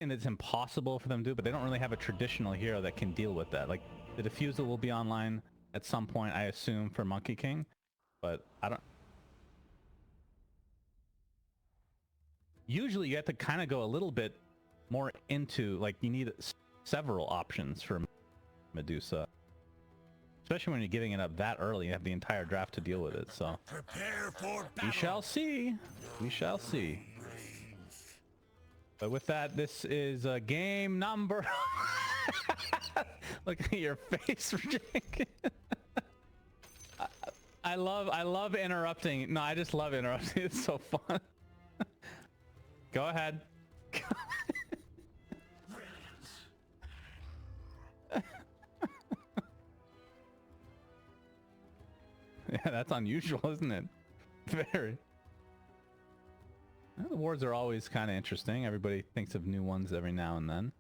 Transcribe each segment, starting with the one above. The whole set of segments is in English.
and it's impossible for them to do, but they don't really have a traditional hero that can deal with that. Like, the Diffusal will be online at some point, I assume, for Monkey King, but I don't... Usually you have to kind of go a little bit more into, like, you need several options for Medusa. Especially when you're giving it up that early, you have the entire draft to deal with it, so... Prepare for battle. We shall see. We shall see. But with that, this is game number... Look at your face, Jenkins. I love interrupting. No, I just love interrupting. It's so fun. Go ahead. Yeah, that's unusual, isn't it? Very. Well, the wards are always kind of interesting. Everybody thinks of new ones every now and then.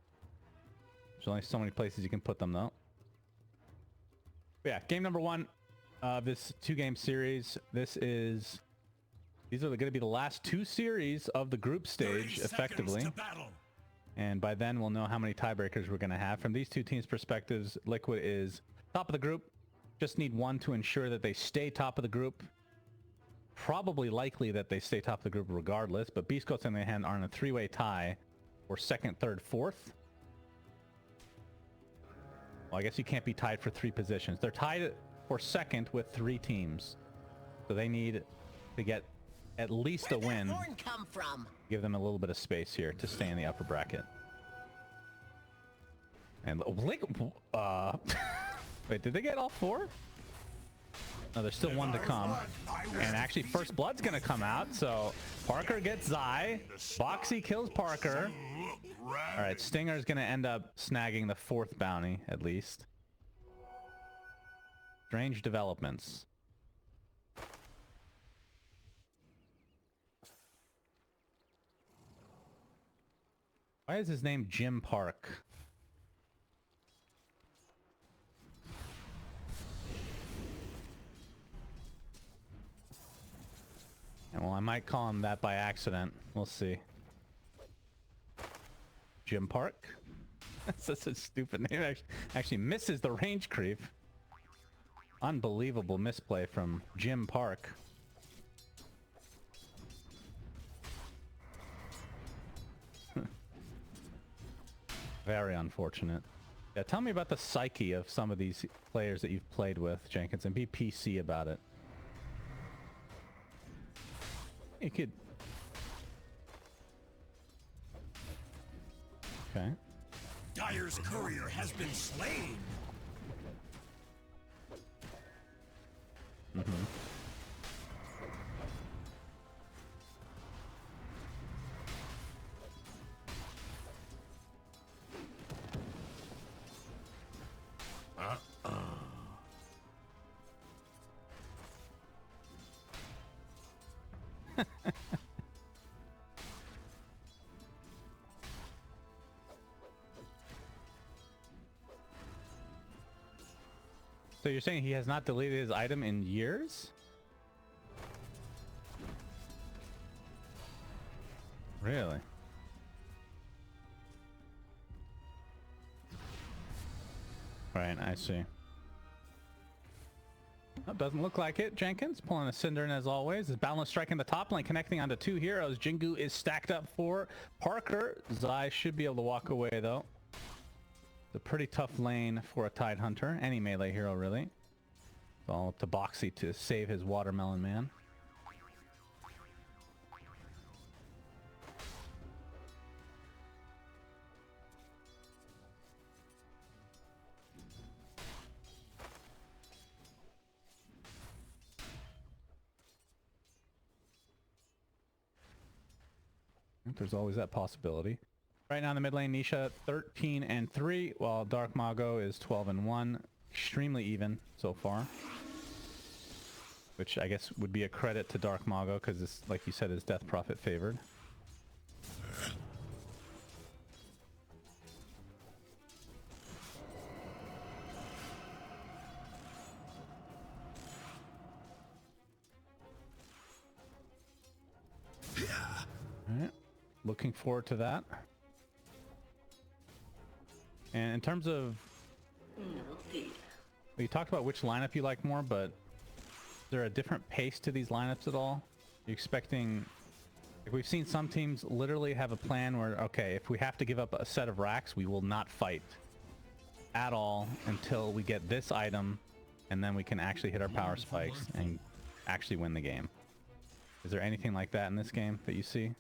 There's only so many places you can put them, though. But yeah, game number 1 of this 2-game series. These are going to be the last 2 series of the group stage, effectively. And by then, we'll know how many tiebreakers we're going to have. From these 2 teams' perspectives, Liquid is top of the group. Just need one to ensure that they stay top of the group. Probably likely that they stay top of the group regardless, but beastcoast on the other hand are in a 3-way tie for 2nd, 3rd, 4th. Well, I guess you can't be tied for 3 positions. They're tied for 2nd with 3 teams. So they need to get at least a win. Where'd that horn come from? Give them a little bit of space here to stay in the upper bracket. And wait, did they get all 4? No, there's still 1 to come. And actually, First Blood's going to come out. So Parker gets Zai. Boxy kills Parker. All right, Stinger's going to end up snagging the 4th bounty, at least. Strange developments. Why is his name Jim Park? And well, I might call him that by accident. We'll see. Jim Park? That's such a stupid name. Actually misses the range creep. Unbelievable misplay from Jim Park. Very unfortunate. Yeah, tell me about the psyche of some of these players that you've played with, Jenkins, and be PC about it. You could... Okay. Dire's courier has been slain. Mm-hmm. So you're saying he has not deleted his item in years? Really? Right, I see. Oh, doesn't look like it. Jenkins pulling a Cinder in as always. Is Balance striking the top lane, connecting onto 2 heroes. Jingu is stacked up for Parker. Zai should be able to walk away though. It's a pretty tough lane for a Tide Hunter. Any melee hero, really. It's all up to Boxy to save his Watermelon Man. There's always that possibility. Right now in the mid lane, Nisha 13-3, while Dark Mago is 12-1. Extremely even so far. Which I guess would be a credit to Dark Mago, because this, like you said, is Death Prophet favored. Alright. Looking forward to that. And in terms of, we talked about which lineup you like more, but is there a different pace to these lineups at all? You're expecting, like we've seen some teams literally have a plan where, okay, if we have to give up a set of racks, we will not fight at all until we get this item, and then we can actually hit our power spikes and actually win the game. Is there anything like that in this game that you see?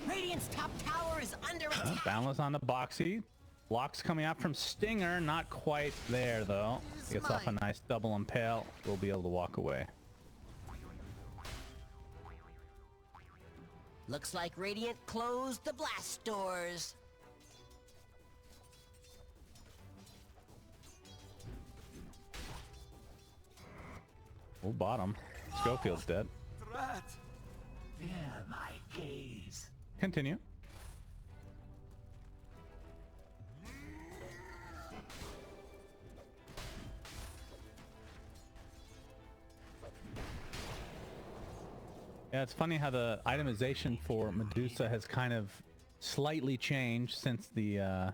Radiant's top tower is under attack. Boundless on the boxy. Blocks coming out from Stinger. Not quite there, though. Gets off a nice double impale. We'll be able to walk away. Looks like Radiant closed the blast doors. Oh, bottom. Schofield's dead. Threat. Fear my gaze. Continue. Yeah, it's funny how the itemization for Medusa has kind of slightly changed since the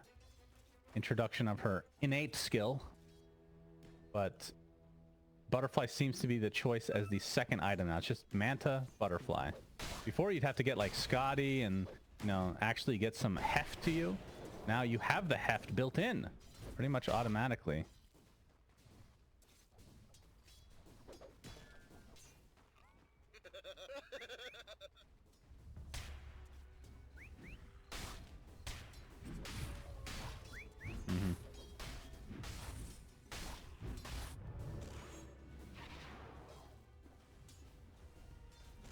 introduction of her innate skill. But Butterfly seems to be the choice as the second item now. It's just Manta, Butterfly. Before you'd have to get like Scotty and, you know, actually get some heft to you. Now you have the heft built in pretty much automatically.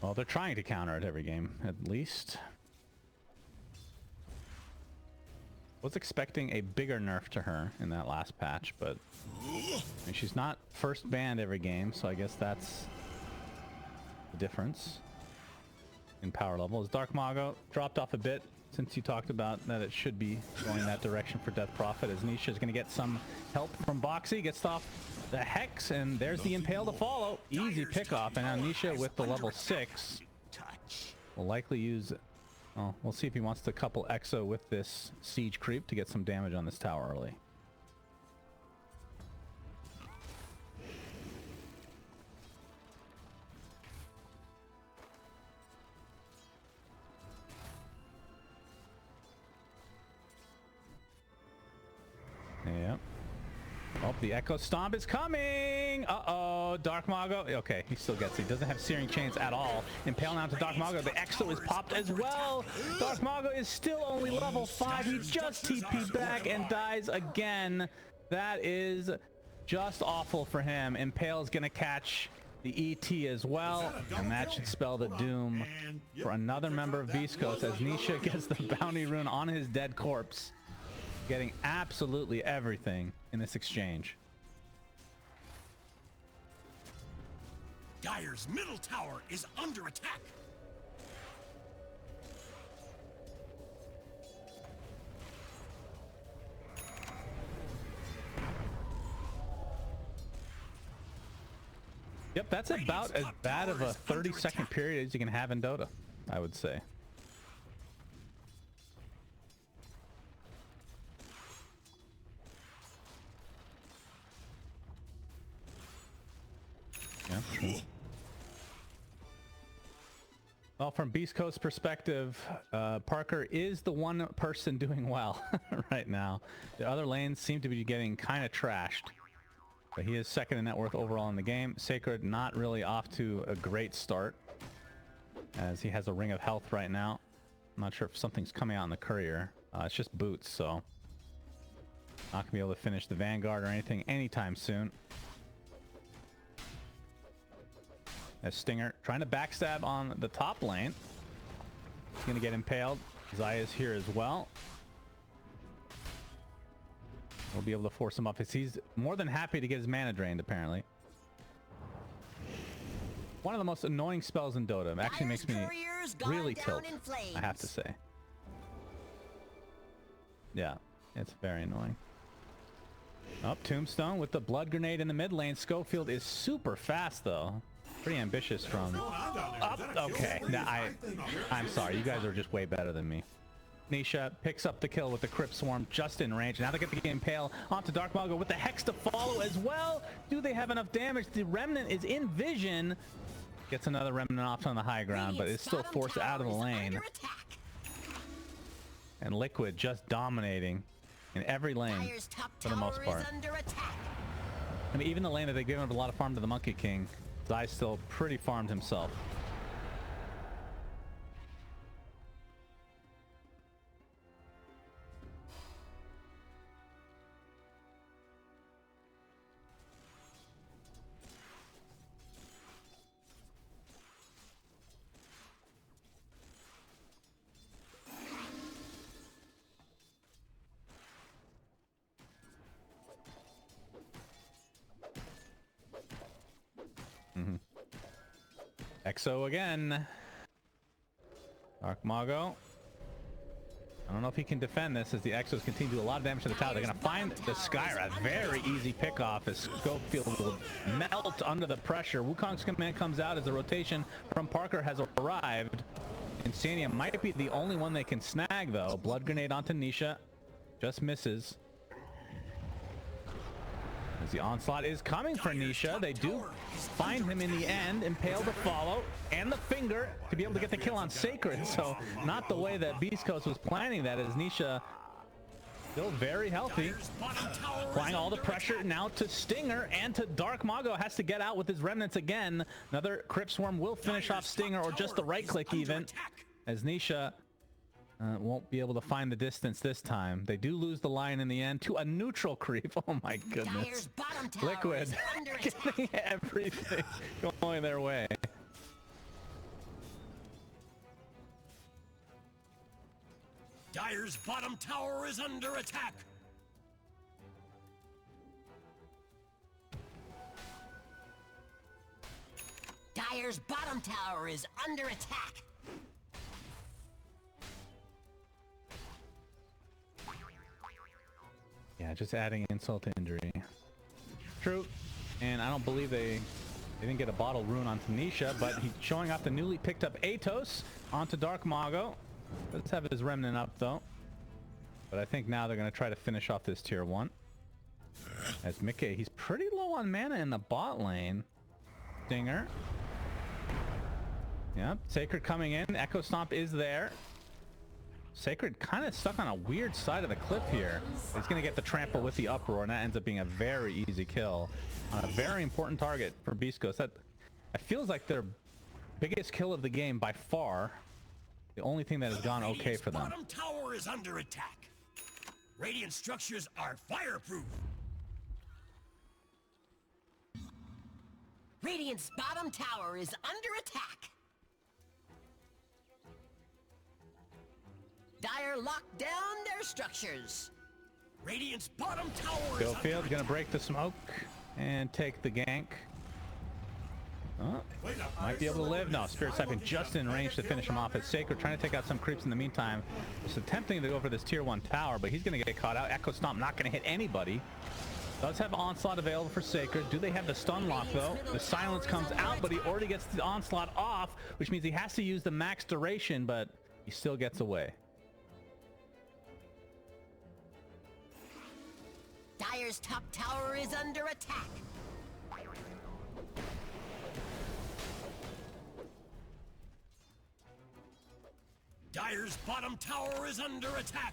Well, they're trying to counter it every game, at least. Was expecting a bigger nerf to her in that last patch, but I mean, she's not first banned every game, so I guess that's the difference in power level. As Dark Mago dropped off a bit since you talked about that it should be going that direction for Death Prophet, as Nisha is going to get some help from Boxy, gets off the Hex, and there's the Impale to follow. Easy pickoff, and now Nisha with the level 6 will likely use, well, we'll see if he wants to couple Exo with this Siege Creep to get some damage on this tower early. Yep. Oh, the Echo Stomp is coming! Uh-oh, Dark Mago. Okay, he still gets it. He doesn't have Searing Chains at all. Impale now to Dark Mago. The Exo is popped as well. Dark Mago is still only level 5. He just TP'd back and dies again. That is just awful for him. Impale is going to catch the ET as well, and that should spell the doom for another member of Beast Coast as Nisha gets the bounty rune on his dead corpse. Getting absolutely everything in this exchange. Dire's middle tower is under attack. Yep, that's about as bad of a 30-second period as you can have in Dota, I would say. Yeah, true. Well, from Beast Coast perspective, Parker is the one person doing well right now. The other lanes seem to be getting kind of trashed. But he is second in net worth overall in the game. Sacred not really off to a great start, as he has a ring of health right now. I'm not sure if something's coming out in the courier. It's just boots, so not gonna be able to finish the Vanguard or anything anytime soon. As Stinger trying to backstab on the top lane. He's gonna get impaled. Zaya's here as well. We'll be able to force him off. He's more than happy to get his mana drained, apparently. One of the most annoying spells in Dota. It actually makes me really tilt, I have to say. Yeah, it's very annoying. Up, Tombstone with the blood grenade in the mid lane. Schofield is super fast, though. Pretty ambitious from up. Okay, now I'm sorry. You guys are just way better than me. Nisha picks up the kill with the Crypt Swarm just in range. Now they get the Impale onto Dark Mago with the Hex to follow as well. Do they have enough damage? The Remnant is in vision. Gets another Remnant off on the high ground, but is still forced out of the lane. And Liquid just dominating in every lane for the most part. I mean, even the lane that they gave up a lot of farm to the Monkey King, Zai still pretty farmed himself. Exo again. Dark Mago. I don't know if he can defend this as the Exos continue to do a lot of damage to the tower. They're going to find the Skyra. Very easy pickoff as Schofield will melt under the pressure. Wukong's command comes out as the rotation from Parker has arrived. Insania might be the only one they can snag though. Blood Grenade onto Nisha. Just misses. As the onslaught is coming for Nisha, they do find him in the end. Impale to follow, and the finger to be able to get the kill on Sacred. So not the way that Beast Coast was planning that, as Nisha still very healthy. Applying all the pressure now to Stinger and to Dark Mago. Has to get out with his remnants again. Another Crypt Swarm will finish off Stinger, or just the right click even, as Nisha won't be able to find the distance this time. They do lose the line in the end to a neutral creep. Oh my goodness. Liquid getting everything going their way. Dire's bottom tower is under attack. Dire's bottom tower is under attack. Yeah, just adding insult to injury. True. And I don't believe they didn't get a bottle rune onto Nisha, but he's showing off the newly picked up Atos onto Dark Mago. Does have his remnant up though. But I think now they're going to try to finish off this tier 1. As Mickey, he's pretty low on mana in the bot lane. Stinger. Yep, Sacred coming in. Echo Stomp is there. Sacred kind of stuck on a weird side of the cliff here. He's going to get the trample with the uproar, and that ends up being a very easy kill on a very important target for Beast Coast. That feels like their biggest kill of the game by far. The only thing that has gone okay for them. Bottom tower is under attack. Radiant structures are fireproof. Radiant's bottom tower is under attack. Dire locked down their structures. Radiant's bottom tower is Schofield gonna break the smoke and take the gank. Oh, might be able to live. No, Spirit Siphon just in range to finish him off. As Sacred trying to take out some creeps in the meantime. Just attempting to go for this tier 1 tower, but he's gonna get caught out. Echo Stomp not gonna hit anybody. Does have Onslaught available for Sacred. Do they have the stun lock though? The silence comes out, but he already gets the Onslaught off, which means he has to use the max duration, but he still gets away. Dire's top tower is under attack. Dire's bottom tower is under attack.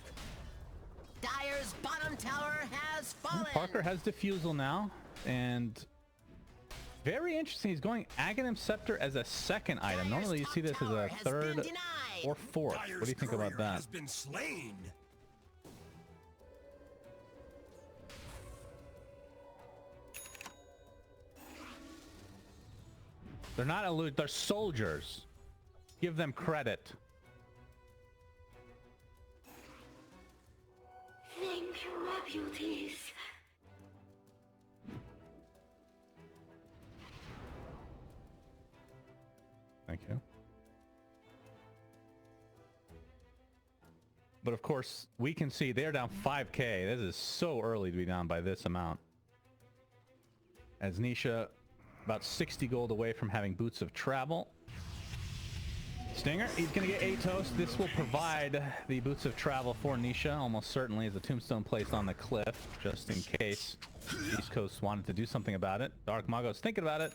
Dire's bottom tower has fallen. Parker has Diffusal now, and very interesting. He's going Aghanim Scepter as a second item. Normally you see this as a third or fourth. What do you think about that? Has been slain. They're not elite, they're soldiers. Give them credit. Thank you, my beauties. Thank you. But of course, we can see they're down 5k. This is so early to be down by this amount. As Nisha About 60 gold away from having Boots of Travel. Stinger, he's going to get Atos. This will provide the Boots of Travel for Nisha, almost certainly, as a tombstone placed on the cliff, just in case East Coast wanted to do something about it. Dark Mago's thinking about it.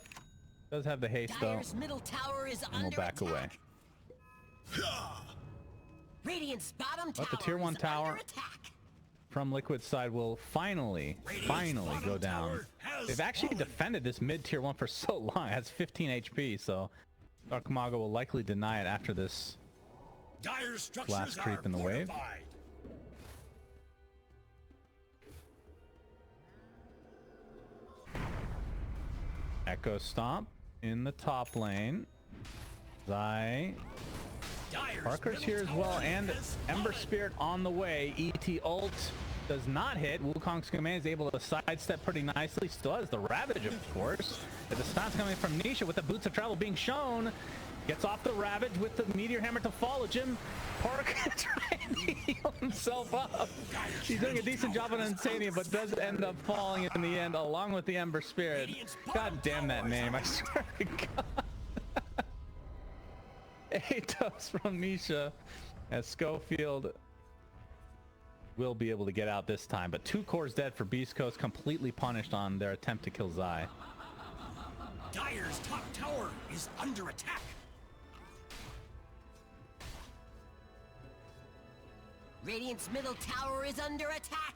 Does have the haste, though. Dire's middle tower is And we'll back away. Radiant's bottom But the tier 1 tower from Liquid's side will finally go down. They've actually defended this mid tier 1 for so long. It has 15 HP, so Dark Mago will likely deny it after this last creep in the wave. Echo Stomp in the top lane. Zai. Parker's here as well, and Ember Spirit on the way. ET ult does not hit. Wukong's command is able to sidestep pretty nicely. Still has the Ravage, of course. The stuns coming from Nisha with the Boots of Travel being shown. Gets off the Ravage with the Meteor Hammer to follow Jim. Parker trying to heal himself up. He's doing a decent job on Insania, but does end up falling in the end, along with the Ember Spirit. God damn that name, I swear to God. Atos from Nisha, as Schofield will be able to get out this time, but 2 cores dead for Beast Coast, completely punished on their attempt to kill Zai. Dire's top tower is under attack. Radiant's middle tower is under attack.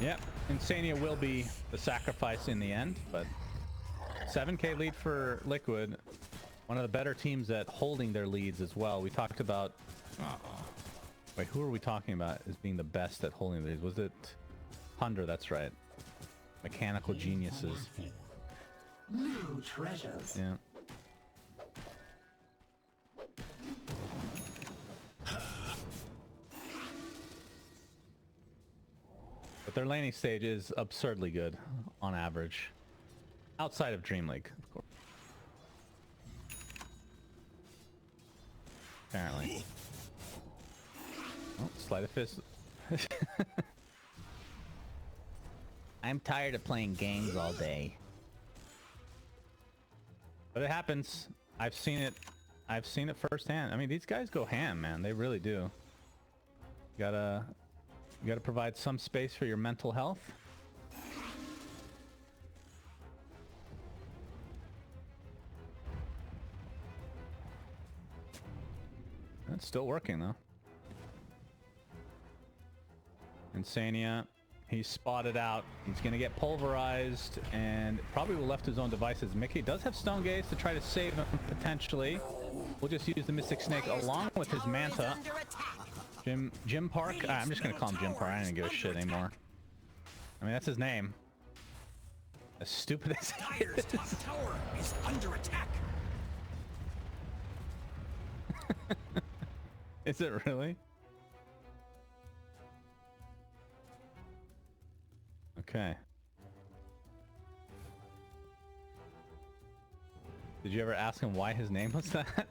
Yep, Insania will be the sacrifice in the end, but 7k lead for Liquid. One of the better teams at holding their leads as well. We talked about... Wait, who are we talking about as being the best at holding leads? Was it Thunder? That's right. Mechanical geniuses. New treasures. Yeah. But their laning stage is absurdly good on average. Outside of Dream League, of course. Apparently. Oh, Sleight of Fist. I'm tired of playing games all day. But it happens. I've seen it. I've seen it firsthand. I mean, these guys go ham, man. They really do. You gotta provide some space for your mental health. It's still working though. Insania, he's spotted out. He's gonna get pulverized and probably will left his own devices. Mickey does have Stone Gaze to try to save him potentially. We'll just use the Mystic Snake along with his Manta. Jim Park? I'm just gonna call him Jim Park. I don't give a shit anymore. I mean, that's his name. As stupid as it Dire's top tower is under attack. Is it really? Okay. Did you ever ask him why his name was that?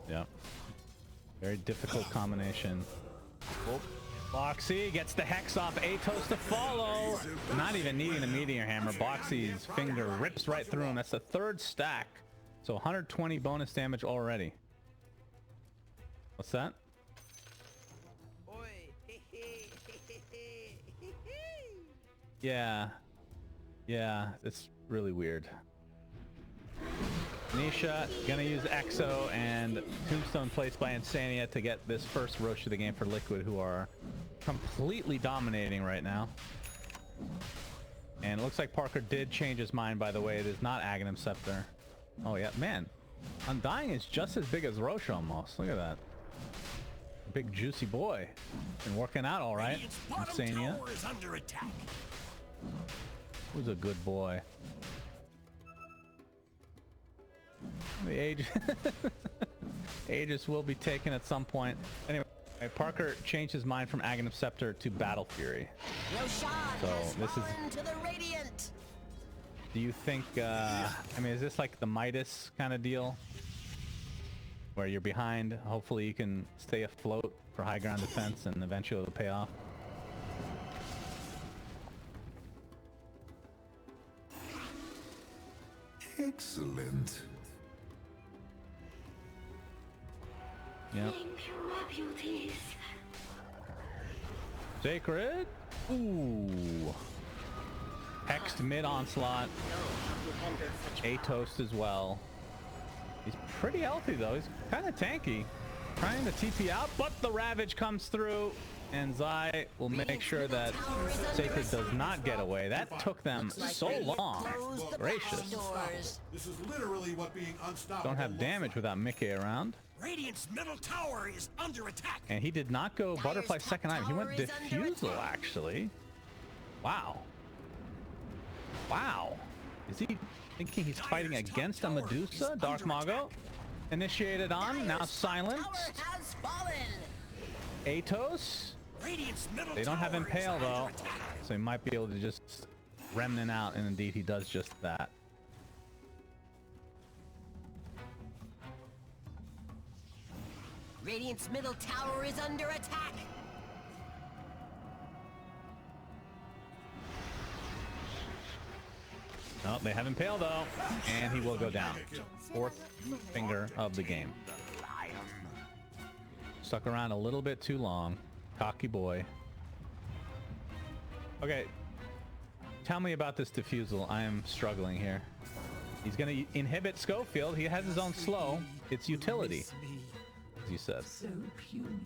Yeah. Very difficult combination. Oh. Boxy gets the Hex off Atos to follow. Not even needing the Meteor Hammer. Boxy's finger rips right through him. That's the 3rd stack. So 120 bonus damage already. What's that? Yeah. Yeah, it's really weird. Nisha gonna use Exo and Tombstone placed by Insania to get this first Roche of the game for Liquid, who are completely dominating right now. And it looks like Parker did change his mind, by the way. It is not Aghanim Scepter. Oh yeah, man. Undying is just as big as Roche almost. Look at that. Big juicy boy. Been working out all right. Insania. Who's a good boy. The age. Aegis will be taken at some point. Anyway, Parker changed his mind from Aghanim Scepter to Battle Fury. Roshan So has this is... fallen to the Radiant. Do you think, I mean, is this like the Midas kind of deal? Where you're behind, hopefully you can stay afloat for high ground defense and eventually it'll pay off? Excellent. Yep. Thank you, my beauties. Sacred? Ooh. Hexed mid onslaught. Atos as well. He's pretty healthy though. He's kind of tanky. Trying to TP out, but the Ravage comes through. And Zai will make sure that Sacred does not get away. That took them so long. Gracious. This is literally what being unstoppable. Don't have damage without Mickey around. Radiant's middle tower is under attack. And he did not go Butterfly second item. He went Diffusal, actually. Wow. Wow. Is he thinking he's fighting against a Medusa? Dark Mago initiated on, now silenced. Atos. They don't have Impale though, so he might be able to just remnant out, and indeed he does just that. Radiant's middle tower is under attack. Oh, they have Impale though, and he will go down. Fourth finger of the game. Stuck around a little bit too long. Cocky boy. Okay. Tell me about this Diffusal. I am struggling here. He's going to inhibit Schofield. He has his own slow. It's utility, as you said. So puny.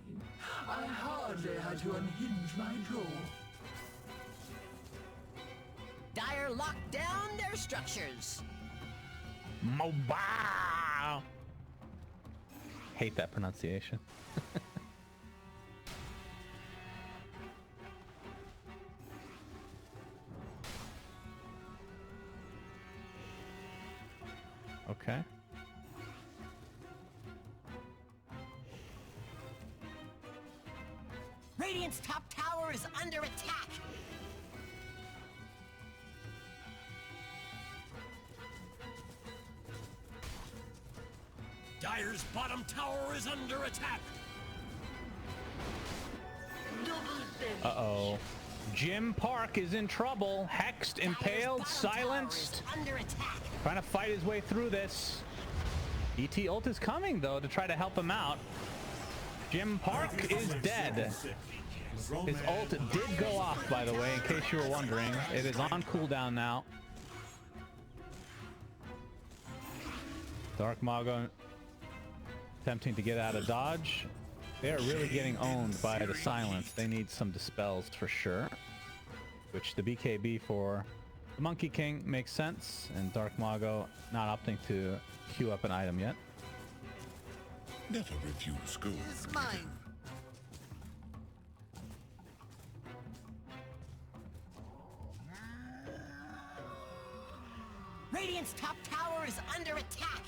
I hardly had to unhinge my jaw. Dire locked down their structures. Mobile. Hate that pronunciation. Okay. Radiant's top tower is under attack. Dire's bottom tower is under attack. Uh-oh. Jim Park is in trouble. Hexed, impaled, silenced. Under attack. Trying to fight his way through this. ET ult is coming, though, to try to help him out. Jim Park is dead. His ult did go off, by the way, in case you were wondering. It is on cooldown now. Dark Mago attempting to get out of dodge. They are really getting owned by the silence. They need some dispels for sure. Which the BKB for the Monkey King makes sense. And Dark Mago not opting to queue up an item yet. Never refuse gold. It's mine. Radiant's top tower is under attack.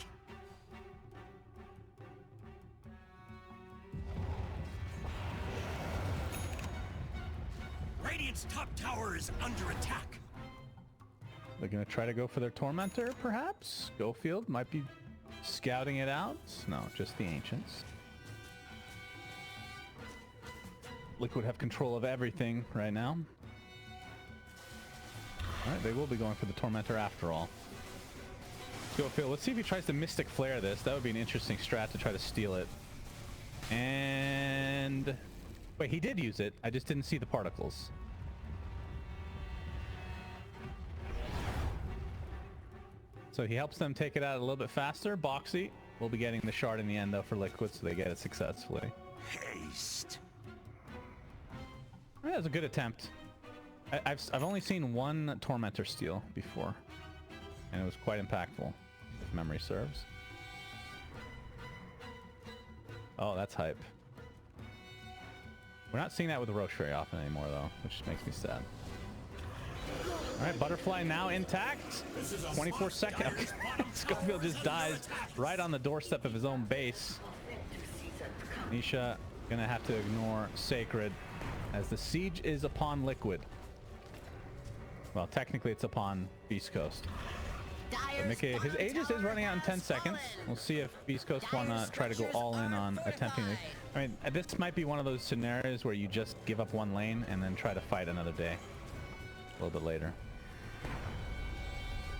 Radiant's top tower is under attack. They're going to try to go for their Tormentor, perhaps? Schofield might be scouting it out. No, just the Ancients. Liquid have control of everything right now. Alright, they will be going for the Tormentor after all. Schofield, let's see if he tries to Mystic Flare this. That would be an interesting strat to try to steal it. And... wait, he did use it. I just didn't see the particles. So he helps them take it out a little bit faster. Boxy will be getting the shard in the end, though, for Liquid, so they get it successfully. Haste. That was a good attempt. I've only seen one Tormentor steal before, and it was quite impactful, if memory serves. Oh, that's hype. We're not seeing that with Roche very often anymore, though, which makes me sad. All right, Butterfly now intact. 24 seconds. Schofield just dies right on the doorstep of his own base. Nisha gonna have to ignore Sacred as the siege is upon Liquid. Well, technically it's upon Beast Coast. But Mickey, his Aegis is running out in 10 seconds. We'll see if Beast Coast wanna try to go all in on attempting to... I mean, this might be one of those scenarios where you just give up one lane and then try to fight another day. A little bit later.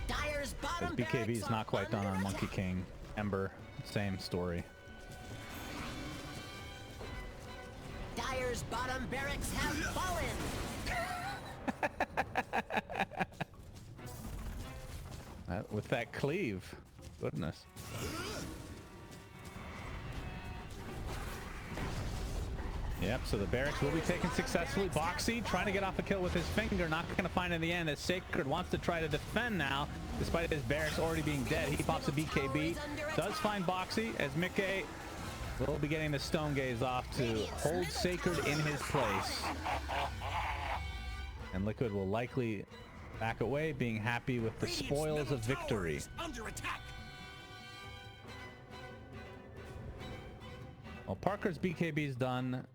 Because BKB is not quite done on Monkey King. Ember, same story. Dire's bottom barracks have fallen. With that cleave, goodness. Yep, so the barracks will be taken successfully. Boxy trying to get off a kill with his finger, not going to find it in the end as Sacred wants to try to defend now, despite his barracks already being dead. He pops a BKB, does find Boxy as Mickey will be getting the Stone Gaze off to hold Sacred in his place. And Liquid will likely back away, being happy with the spoils of victory. Under attack. Well, Parker's BKB is done,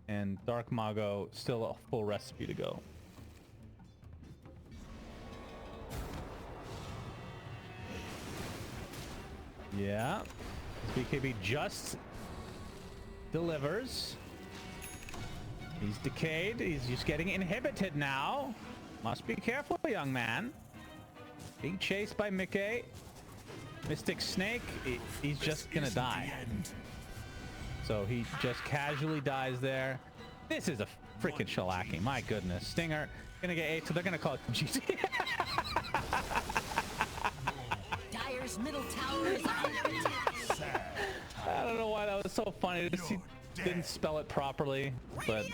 and Dark Mago still a full recipe to go. Yeah, BKB just delivers. He's decayed. He's just getting inhibited now. Must be careful, young man. Being chased by Mickey. Mystic Snake, he's just gonna die. So he just casually dies there. This is a freaking shellacking. My goodness. Stinger gonna get 8, so they're gonna call it GG. Dire's middle tower is under attack. I don't know why that was so funny. He didn't spell it properly, but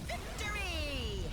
Victory!